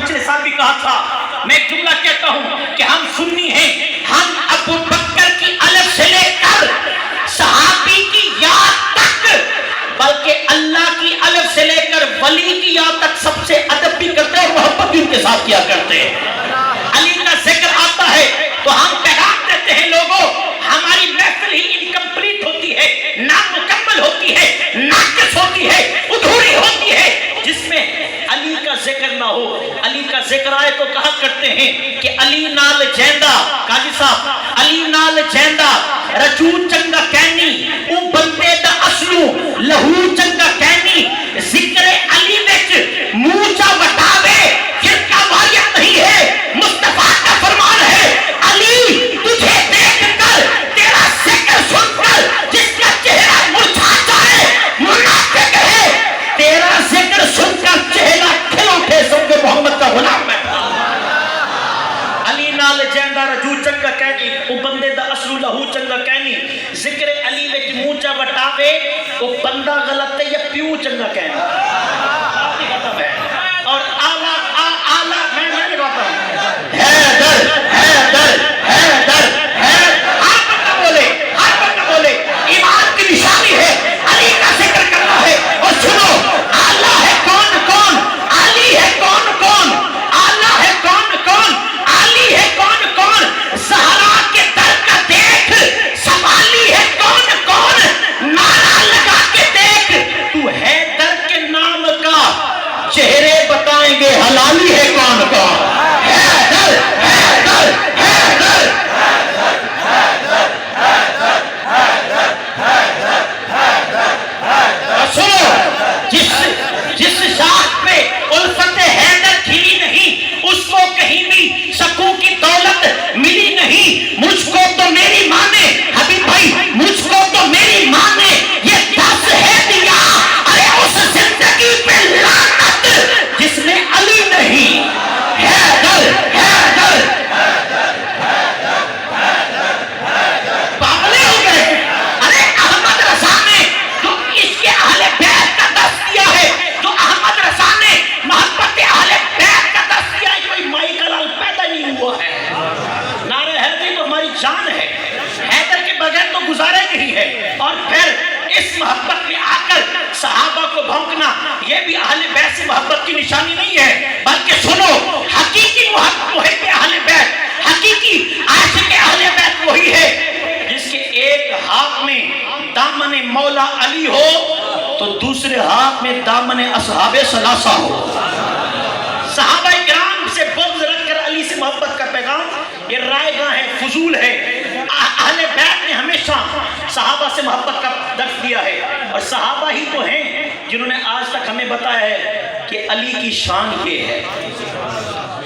پچھلے سال بھی کہا تھا، میں ایک جملہ کہتا ہوں کہ ہم سنی ہیں، ہم ابو بکر کی الف سے لے کر صحابی کی یا تک، بلکہ اللہ کی الف سے لے کر ولی کی یا تک سب سے ادب بھی کرتے ہیں اور محبت بھی ان کے ساتھ کیا کرتے ہیں۔ علی کا ذکر آتا ہے تو ہم پیغام دیتے ہیں لوگوں، ہماری محفل ہی انکمپلیٹ ہوتی ہے، نامکمل ہوتی ہے، ناقص ہوتی ہے، ادھوری ہوتی ہے جس میں علی کا ذکر نہ ہو۔ علی کا ذکر آئے تو کہا کرتے ہیں کہ علی نال جیندہ، قاضی صاحب، علی نال جیندہ رجو چنگا کہنی، او بندے دا اصلو لہو چنگا کہنی، ذکر علی وچ موچا وٹاوے فرقہ واریت نہیں ہے، مصطفیٰ کا فرمان ہے، علی تجھے دیکھ کر تیرا ذکر سن کر جس کا چہرہ مرجھا جائے منافق ہے، تیرا ذکر سن کر چہرہ کھل اٹھے سمجھو محمد کا غلام ہے۔ علی نال جیندہ رجو چنگا کہنی، او بندے دا اصلو لہو چنگا کہنی، ذکر علی وچ موچا وٹاوے، او بندہ غلط ہے یا پیو چنگا کہنا۔ اور آلہ میں لگاتا ہوں حیدر حیدر حیدر حیدر، ہر بندہ بولے، ہر بندہ بولے، ایمان کی نشانی ہے علی کا ذکر کرنا ہے۔ اور سنو، آلہ ہے کون کون، علی ہے کون کون، آلہ ہے کون کون، علی ہے کون کون، زہرا کے در کا دیکھ سوالی ہے کون کون، نعرہ لگا کے دیکھ تو حیدر کے نام کا، چہرے بتائیں گے حلالی ہے کون کون، حیدر حیدر حیدر۔ سنو، جس شاخ پہ الفت حیدر کھلی نہیں اس کو کہیں بھی سکوں کی دولت ملی نہیں، مجھ کو تو میری ماں نے، حبیب بھائی مجھ کو تو میری ماں نے یہ دس ہے دیا، ارے اس زندگی پہ لعنت جس میں علی نہیں، حیدر حیدر۔ پاگلے ہو گئے، ارے احمد رضا نے جو اس کے اہل بیت کا دس دیا ہے، جو احمد رضا نے محبت اہل بیت کا دس دیا ہے، کوئی مائی کا لال پیدا نہیں ہوا ہے۔ نعرہ حیدری تو ہماری جان ہے، حیدر کے بغیر تو گزارے نہیں ہے۔ اور پھر اس محبت میں آ کر صحابہ کو بھونکنا، یہ بھی اہل بیت سے محبت کی نشانی نہیں ہے، بلکہ سنو، حقیقی محب اہل بیت، حقیقی عاشق اہل بیت وہی ہے جس کے ایک ہاتھ میں دامن مولا علی ہو تو دوسرے ہاتھ میں دامن اصحاب ثلاثہ ہو۔ صحابہ کرام سے بغض رکھ کر علی سے محبت کا پیغام یہ رائے گاہ ہے، فضول ہے۔ اہل بیت نے ہمیشہ صحابہ سے محبت کا درس دیا ہے، اور صحابہ ہی تو ہیں جنہوں نے آج تک ہمیں بتایا ہے کہ علی کی شان یہ ہے،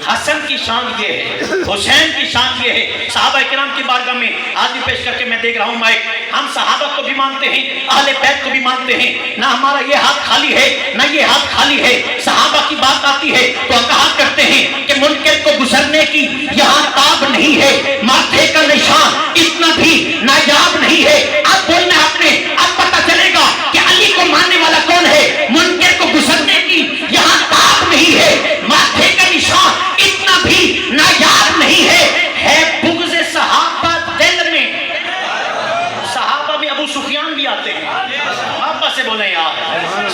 حسن کی شان یہ ہے، حسین کی شان یہ ہے۔ صحابہ کرام کی بارگاہ میں حاضری پیش کر کے میں دیکھ رہا ہوں مائک، ہم صحابہ کو بھی مانتے ہیں، اہل بیت کو بھی مانتے ہیں، نہ ہمارا یہ ہاتھ خالی ہے نہ یہ ہاتھ خالی ہے۔ صحابہ کی بات آتی ہے تو کہا کرتے ہیں کہ منکر کو گزرنے کی یہاں تاب نہیں ہے، ماتھے کا نشان اتنا بھی نایاب نہیں ہے۔ اب بولنا آپ نے، اب پتہ چلے گا کہ علی کو ماننے والا کون ہے۔ منکر کو گزرنے کی یہاں تاب نہیں ہے، ماتھے کا نشان اتنا بھی نایاب نہیں ہے بغض صحابہ دل میں۔ صحابہ میں ابو سفیان بھی آتے ہیں، محبت سے بولیں یار،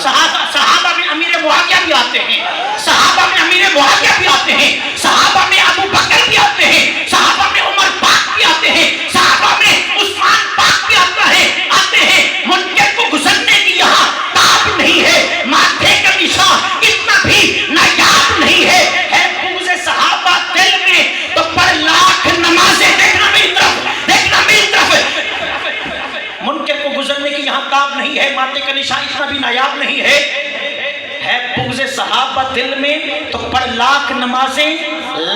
صحابہ میں امیر معاویہ بھی آتے ہیں، صحابہ میں امیر معاویہ بھی آتے ہیں، صحابہ میں ابو بکر بھی آتے ہیں، صحابہ میں عمر پاک بھی آتے ہیں، صحابہ میں عثمان پاک بھی آتے ہیں۔ منکر کو گزرنے کی یہاں تاب نہیں ہے، ماتھے کا نشان اتنا بھی نایاب نہیں ہے بغض صحابہ دل میں، تو پر لاکھ نمازیں دیکھنا میری طرف، دیکھنا میری طرف، منکر کو گزرنے کی یہاں تاب نہیں ہے، ماتھے کا نشان اتنا بھی نایاب نہیں ہے بغض صحابہ دل میں، تو پر لاکھ نمازیں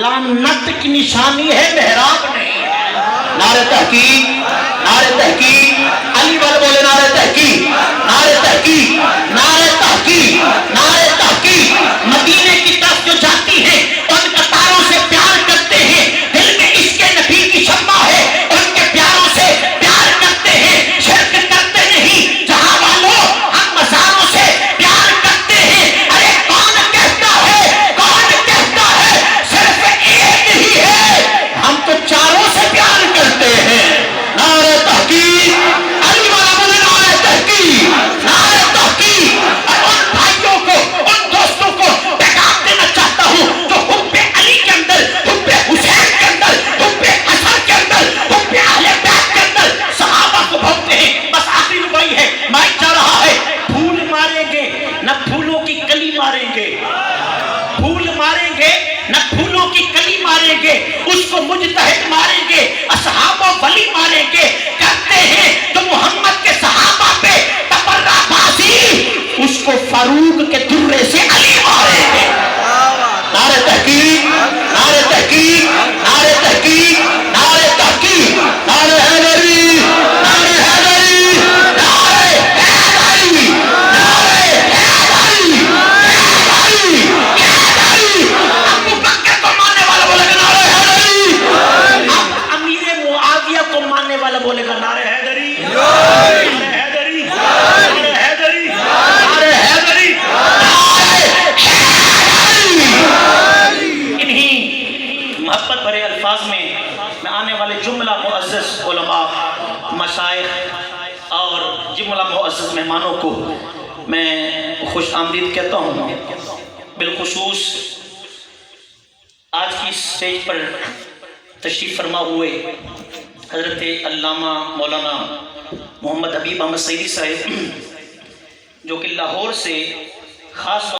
لعنت کی نشانی ہے، محراب نہیں ہے۔ نعرہ تحقیق، نعرہ تحقیق، علی والے بولے نعرہ تحقیق، نعرہ تحقیق، نعرہ تحقیق، نعرہ تحقیق۔ مدینے کی طرف جو جاتی ہیں ان قطاروں سے پیار کرتے ہیں، دل میں عشق نبی کی شمع ہے، ان کے پیاروں سے پیار کرتے ہیں، شرک کرتے نہیں۔ جہاں والوں ہم مزاروں سے پیار کرتے ہیں، ارے کون کہتا ہے ماریں گے نہ پھولوں کی کلی ماریں گے، اس کو مجتہد ماریں گے، اصحاب و ولی ماریں گے، کرتے ہیں تو محمد کے صحابہ پہ تبرہ بازی، اس کو فاروق کے درے سے علی ماریں گے۔ نعرہ تحقیق، نعرہ تحقیق، نعرہ تحقیق، نعرہ تحقیق، نعرہ حیدری، نعرہ حیدری، نعرہ حیدری، نعرہ حیدری، حیدری، حیدری۔ ابو بکر کو ماننے والا بولے گا نعرہ حیدری، اب امیر معاویہ کو ماننے والا بولے گا نعرہ حیدری، نعرہ حیدری، نعرہ حیدری، نعرہ حیدری، محبت بھرے الفاظ میں میں آنے والے جملہ معزز علماء، مشائخ اور جملہ معزز مہمانوں کو میں خوش آمدید کہتا ہوں۔ بالخصوص آج کی اسٹیج پر تشریف فرما ہوئے حضرت علامہ مولانا محمد حبیب احمد سعیدی صاحب، جو کہ لاہور سے خاص